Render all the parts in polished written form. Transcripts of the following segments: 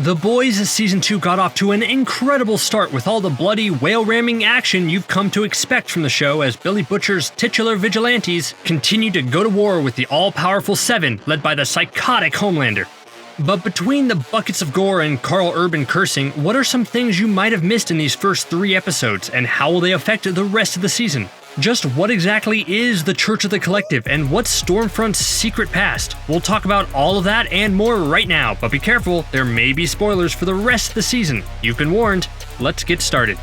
The Boys Season 2 got off to an incredible start with all the bloody, whale-ramming action you've come to expect from the show as Billy Butcher's titular vigilantes continue to go to war with the all-powerful Seven led by the psychotic Homelander. But between the buckets of gore and Carl Urban cursing, what are some things you might have missed in these first 3 episodes, and how will they affect the rest of the season? Just what exactly is the Church of the Collective, and what's Stormfront's secret past? We'll talk about all of that and more right now, but be careful, there may be spoilers for the rest of the season. You've been warned. Let's get started.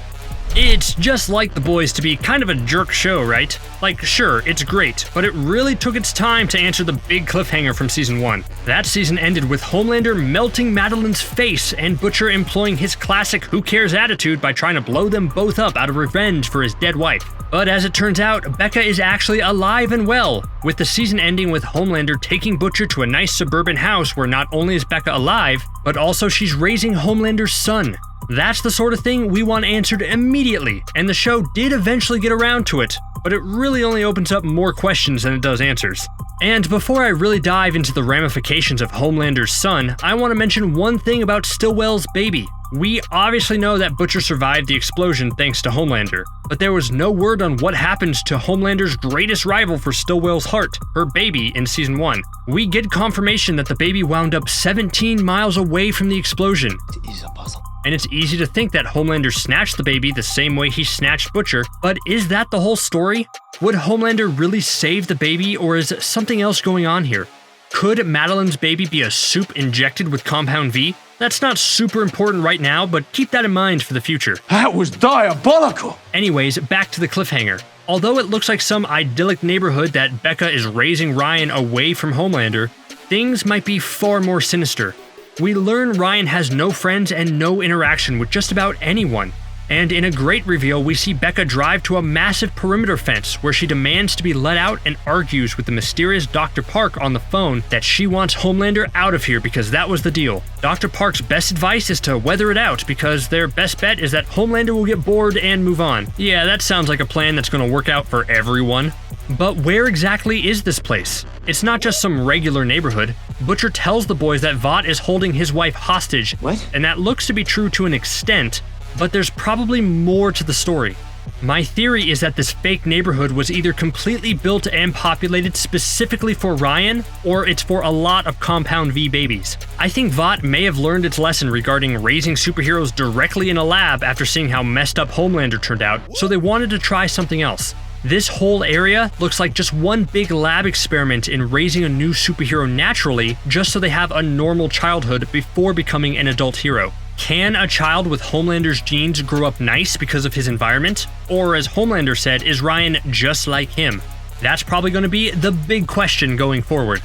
It's just like The Boys to be kind of a jerk show, right? Like, sure, it's great, but it really took its time to answer the big cliffhanger from Season 1. That season ended with Homelander melting Madeline's face and Butcher employing his classic who cares attitude by trying to blow them both up out of revenge for his dead wife. But as it turns out, Becca is actually alive and well, with the season ending with Homelander taking Butcher to a nice suburban house where not only is Becca alive, but also she's raising Homelander's son. That's the sort of thing we want answered immediately, and the show did eventually get around to it, but it really only opens up more questions than it does answers. And before I really dive into the ramifications of Homelander's son, I want to mention one thing about Stillwell's baby. We obviously know that Butcher survived the explosion thanks to Homelander, but there was no word on what happens to Homelander's greatest rival for Stillwell's heart, her baby, in Season 1. We get confirmation that the baby wound up 17 miles away from the explosion. It is a puzzle. And it's easy to think that Homelander snatched the baby the same way he snatched Butcher, but is that the whole story? Would Homelander really save the baby, or is something else going on here? Could Madeline's baby be a soup injected with Compound V? That's not super important right now, but keep that in mind for the future. That was diabolical! Anyways, back to the cliffhanger. Although it looks like some idyllic neighborhood that Becca is raising Ryan away from Homelander, things might be far more sinister. We learn Ryan has no friends and no interaction with just about anyone. And in a great reveal, we see Becca drive to a massive perimeter fence where she demands to be let out and argues with the mysterious Dr. Park on the phone that she wants Homelander out of here because that was the deal. Dr. Park's best advice is to weather it out because their best bet is that Homelander will get bored and move on. Yeah, that sounds like a plan that's going to work out for everyone. But where exactly is this place? It's not just some regular neighborhood. Butcher tells the boys that Vought is holding his wife hostage, and that looks to be true to an extent, but there's probably more to the story. My theory is that this fake neighborhood was either completely built and populated specifically for Ryan, or it's for a lot of Compound V babies. I think Vought may have learned its lesson regarding raising superheroes directly in a lab after seeing how messed up Homelander turned out, so they wanted to try something else. This whole area looks like just one big lab experiment in raising a new superhero naturally, just so they have a normal childhood before becoming an adult hero. Can a child with Homelander's genes grow up nice because of his environment? Or as Homelander said, is Ryan just like him? That's probably going to be the big question going forward.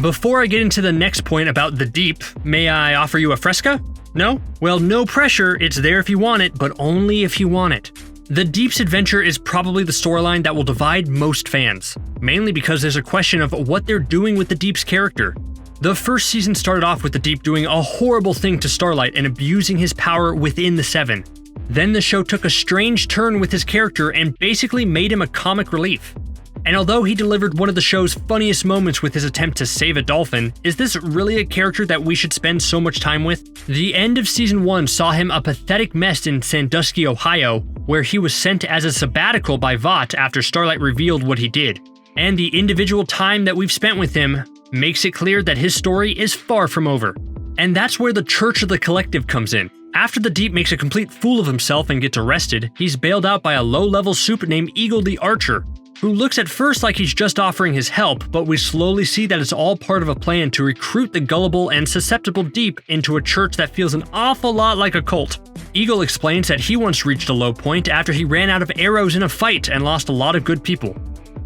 Before I get into the next point about the Deep, may I offer you a fresca? No? Well, no pressure, it's there if you want it, but only if you want it. The Deep's adventure is probably the storyline that will divide most fans, mainly because there's a question of what they're doing with the Deep's character. The first season started off with the Deep doing a horrible thing to Starlight and abusing his power within the Seven. Then the show took a strange turn with his character and basically made him a comic relief. And although he delivered one of the show's funniest moments with his attempt to save a dolphin, is this really a character that we should spend so much time with? The end of Season 1 saw him a pathetic mess in Sandusky, Ohio, where he was sent as a sabbatical by Vought after Starlight revealed what he did. And the individual time that we've spent with him makes it clear that his story is far from over. And that's where the Church of the Collective comes in. After the Deep makes a complete fool of himself and gets arrested, he's bailed out by a low-level soup named Eagle the Archer, who looks at first like he's just offering his help, but we slowly see that it's all part of a plan to recruit the gullible and susceptible Deep into a church that feels an awful lot like a cult. Eagle explains that he once reached a low point after he ran out of arrows in a fight and lost a lot of good people,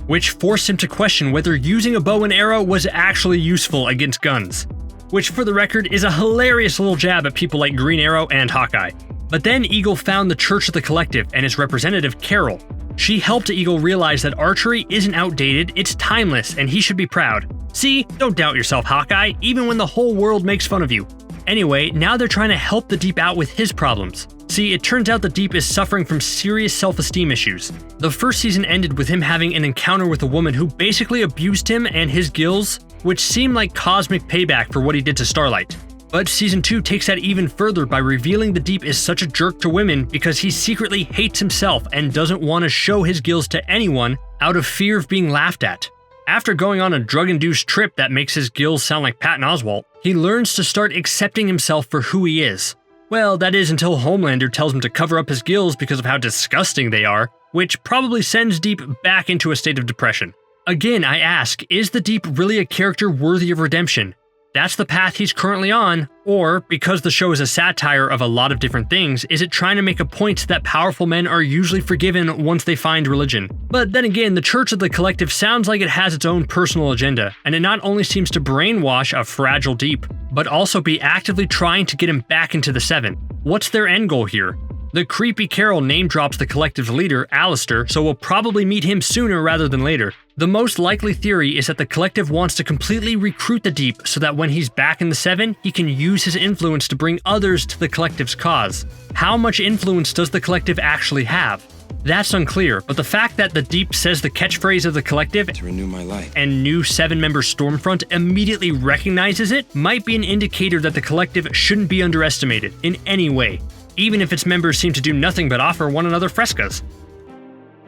which forced him to question whether using a bow and arrow was actually useful against guns. Which, for the record, is a hilarious little jab at people like Green Arrow and Hawkeye. But then Eagle found the Church of the Collective and its representative, Carol. She helped Eagle realize that archery isn't outdated, it's timeless, and he should be proud. See, don't doubt yourself, Hawkeye, even when the whole world makes fun of you. Anyway, now they're trying to help the Deep out with his problems. See, it turns out the Deep is suffering from serious self-esteem issues. The first season ended with him having an encounter with a woman who basically abused him and his gills, which seemed like cosmic payback for what he did to Starlight. But Season 2 takes that even further by revealing the Deep is such a jerk to women because he secretly hates himself and doesn't want to show his gills to anyone out of fear of being laughed at. After going on a drug-induced trip that makes his gills sound like Patton Oswalt, he learns to start accepting himself for who he is. Well, that is until Homelander tells him to cover up his gills because of how disgusting they are, which probably sends Deep back into a state of depression. Again, I ask, is the Deep really a character worthy of redemption? That's the path he's currently on, or, because the show is a satire of a lot of different things, is it trying to make a point that powerful men are usually forgiven once they find religion? But then again, the Church of the Collective sounds like it has its own personal agenda, and it not only seems to brainwash a fragile Deep, but also be actively trying to get him back into the Seven. What's their end goal here? The creepy Carol name drops the Collective's leader, Alistair, so we'll probably meet him sooner rather than later. The most likely theory is that the Collective wants to completely recruit the Deep so that when he's back in the Seven, he can use his influence to bring others to the Collective's cause. How much influence does the Collective actually have? That's unclear, but the fact that the Deep says the catchphrase of the Collective to renew my life and new 7-member Stormfront immediately recognizes it might be an indicator that the Collective shouldn't be underestimated in any way, even if its members seem to do nothing but offer one another frescas.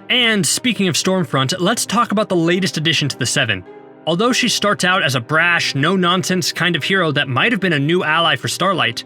And speaking of Stormfront, let's talk about the latest addition to the Seven. Although she starts out as a brash, no-nonsense kind of hero that might have been a new ally for Starlight,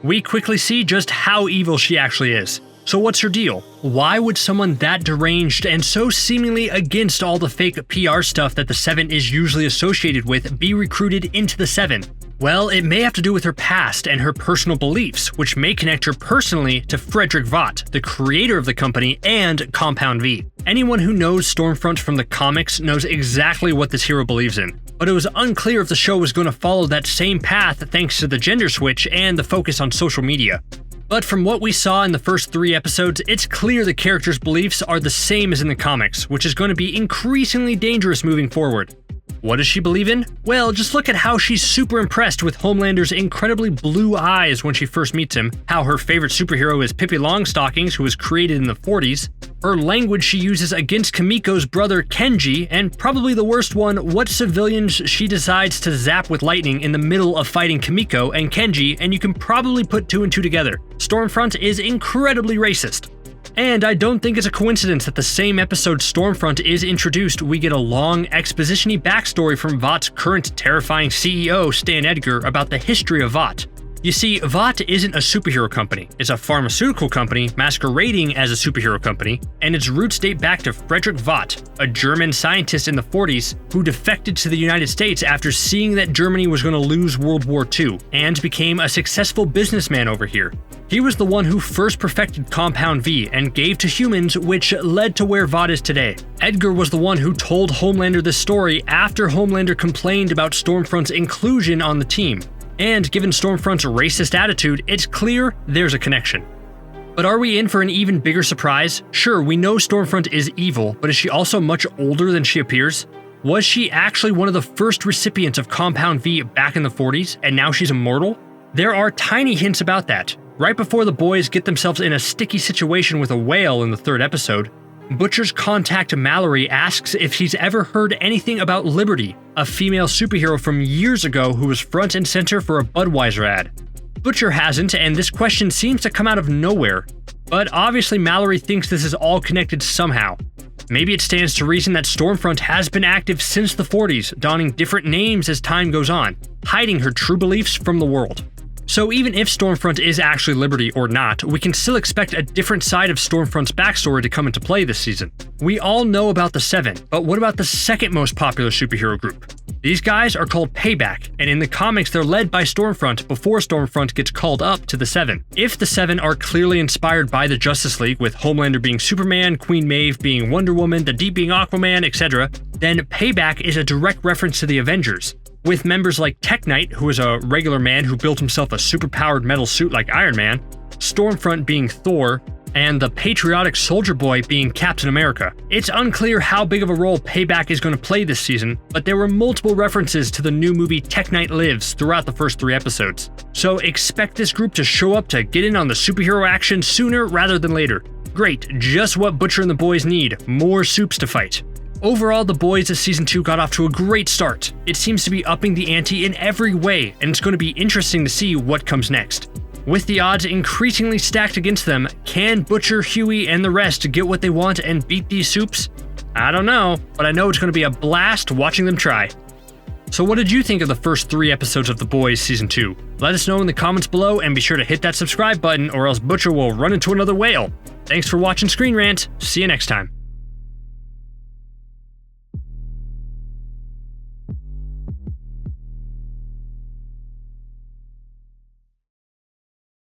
we quickly see just how evil she actually is. So what's her deal? Why would someone that deranged and so seemingly against all the fake PR stuff that the Seven is usually associated with be recruited into the Seven? Well, it may have to do with her past and her personal beliefs, which may connect her personally to Frederick Vought, the creator of the company and Compound V. Anyone who knows Stormfront from the comics knows exactly what this hero believes in, but it was unclear if the show was going to follow that same path thanks to the gender switch and the focus on social media. But from what we saw in the first 3 episodes, it's clear the character's beliefs are the same as in the comics, which is going to be increasingly dangerous moving forward. What does she believe in? Well, just look at how she's super impressed with Homelander's incredibly blue eyes when she first meets him, how her favorite superhero is Pippi Longstockings, who was created in the 40s, her language she uses against Kimiko's brother Kenji, and probably the worst one, what civilians she decides to zap with lightning in the middle of fighting Kimiko and Kenji, and you can probably put 2 and 2 together. Stormfront is incredibly racist. And I don't think it's a coincidence that the same episode Stormfront is introduced, we get a long exposition-y backstory from Vought's current terrifying CEO, Stan Edgar, about the history of Vought. You see, Vought isn't a superhero company, it's a pharmaceutical company masquerading as a superhero company, and its roots date back to Frederick Vought, a German scientist in the 40s who defected to the United States after seeing that Germany was going to lose World War II, and became a successful businessman over here. He was the one who first perfected Compound V and gave to humans, which led to where Vought is today. Edgar was the one who told Homelander this story after Homelander complained about Stormfront's inclusion on the team. And given Stormfront's racist attitude, it's clear there's a connection. But are we in for an even bigger surprise? Sure, we know Stormfront is evil, but is she also much older than she appears? Was she actually one of the first recipients of Compound V back in the 40s, and now she's immortal? There are tiny hints about that. Right before the boys get themselves in a sticky situation with a whale in the 3rd episode, Butcher's contact Mallory asks if he's ever heard anything about Liberty, a female superhero from years ago who was front and center for a Budweiser ad. Butcher hasn't, and this question seems to come out of nowhere. But obviously Mallory thinks this is all connected somehow. Maybe it stands to reason that Stormfront has been active since the 40s, donning different names as time goes on, hiding her true beliefs from the world. So even if Stormfront is actually Liberty or not, we can still expect a different side of Stormfront's backstory to come into play this season. We all know about the Seven, but what about the second most popular superhero group? These guys are called Payback, and in the comics they're led by Stormfront before Stormfront gets called up to the Seven. If the Seven are clearly inspired by the Justice League, with Homelander being Superman, Queen Maeve being Wonder Woman, the Deep being Aquaman, etc., then Payback is a direct reference to the Avengers. With members like Tech Knight, who is a regular man who built himself a superpowered metal suit like Iron Man, Stormfront being Thor, and the patriotic Soldier Boy being Captain America. It's unclear how big of a role Payback is going to play this season, but there were multiple references to the new movie Tech Knight Lives throughout the first 3 episodes. So expect this group to show up to get in on the superhero action sooner rather than later. Great, just what Butcher and the boys need, more soups to fight. Overall, The Boys Season 2 got off to a great start. It seems to be upping the ante in every way, and it's going to be interesting to see what comes next. With the odds increasingly stacked against them, can Butcher, Hughie, and the rest get what they want and beat these soups? I don't know, but I know it's going to be a blast watching them try. So what did you think of the first 3 episodes of The Boys Season 2? Let us know in the comments below, and be sure to hit that subscribe button or else Butcher will run into another whale. Thanks for watching Screen Rant. See you next time.